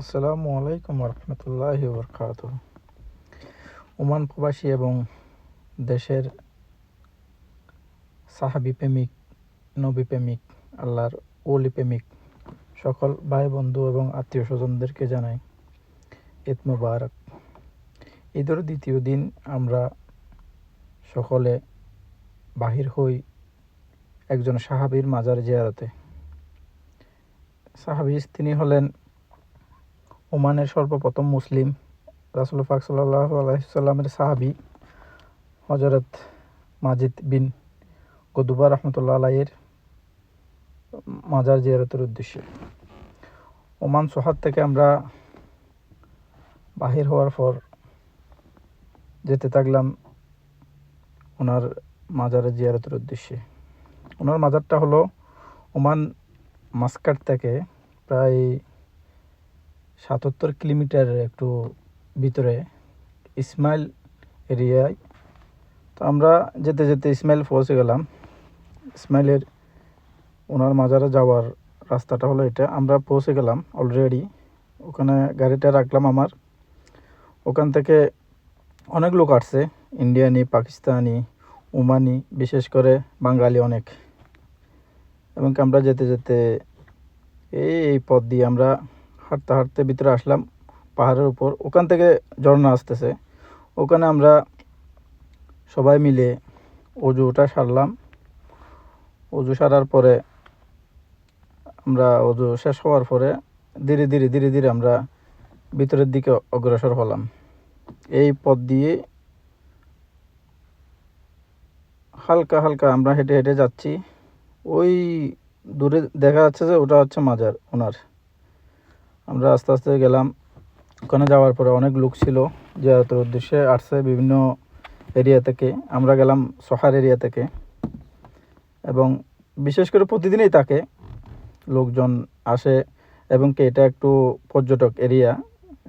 আসসালামু আলাইকুম রহমতুল্লাহি বরকাতুহ। ওমান প্রবাসী এবং দেশের সাহাবি প্রেমিক, নবী প্রেমিক, আল্লাহর ওলি প্রেমিক সকল ভাই বন্ধু এবং আত্মীয় স্বজনদেরকে জানাই ঈদ মুবারক। ঈদের দ্বিতীয় দিন আমরা সকলে বাহির হই একজন সাহাবীর মাজার জিয়ারতে। সাহাবী তিনি হলেন ওমানের সর্বপ্রথম মুসলিম রাসূল পাক সাল্লাল্লাহু আলাইহি সাল্লামের সাহাবী হযরত মাজিদ বিন কুদবা রহমতুল্লাহ আলাইহির মাজার জিয়ারতের উদ্দেশ্যে ওমান শহর থেকে আমরা বাহির হওয়ার পর যেতে থাকলাম ওনার মাজারে জিয়ারতের উদ্দেশ্যে। ওনার মাজারটা হলো ওমান মাস্কাট থেকে প্রায় ৭৭ কিলোমিটারের একটু ভিতরে ইসমাইল এরিয়ায়। তো আমরা যেতে যেতে ইসমাইল পৌঁছে গেলাম। ইসমাইলের ওনার মাজারে যাওয়ার রাস্তাটা হলো এটা। আমরা পৌঁছে গেলাম অলরেডি, ওখানে গাড়িটা রাখলাম আমার। ওখান থেকে অনেক লোক আসছে, ইন্ডিয়ানি, পাকিস্তানি, ওমানি, বিশেষ করে বাঙালি অনেক। এবং আমরা যেতে যেতে এই পথ দিয়ে আমরা হাঁটতে হাঁটতে ভিতরে আসলাম পাহাড়ের উপর। ওখান থেকে ঝর্ণা আসতেছে, ওখানে আমরা সবাই মিলে অজুটা সারলাম। অজু সারার পরে আমরা অজু শেষ হওয়ার পরে ধীরে ধীরে আমরা ভিতরের দিকে অগ্রসর হলাম। এই পথ দিয়ে হালকা হালকা আমরা হেঁটে হেঁটে যাচ্ছি। ওই দূরে দেখা যাচ্ছে যে ওটা হচ্ছে মাজার ওনার। আমরা আস্তে আস্তে গেলাম। ওখানে যাওয়ার পরে অনেক লোক ছিল জিয়ারতের উদ্দেশ্যে আসছে বিভিন্ন এরিয়া থেকে। আমরা গেলাম শহর এরিয়া থেকে, এবং বিশেষ করে প্রতিদিনই তাকে লোকজন আসে, এবং কি এটা একটু পর্যটক এরিয়া,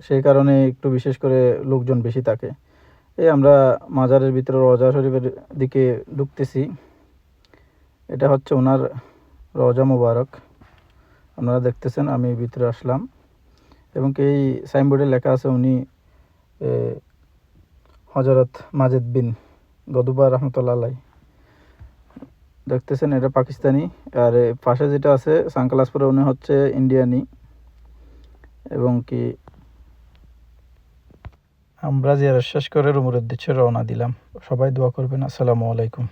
সেই কারণে একটু বিশেষ করে লোকজন বেশি থাকে। এই আমরা মাজারের ভিতরে রওজা শরীফের দিকে ঢুকতেছি। এটা হচ্ছে ওনার রওজা মুবারক, আপনারা দেখতেছেন। আমি ভিতরে আসলাম, এবং এই সাইনবোর্ডে লেখা আছে উনি হযরত মাজিদ বিন কুদবা রহমতুল্লাহ আলাইহি। দেখতেছেন এটা পাকিস্তানি, আর পাশে যেটা আছে সানক্লাসপুরে উনি হচ্ছে ইন্ডিয়ানি। এবং কি আমরা জিয়ারত শেষ করে রুমের উদ্দেশ্যে রওনা দিলাম। সবাই দোয়া করবেন। আসসালামু আলাইকুম।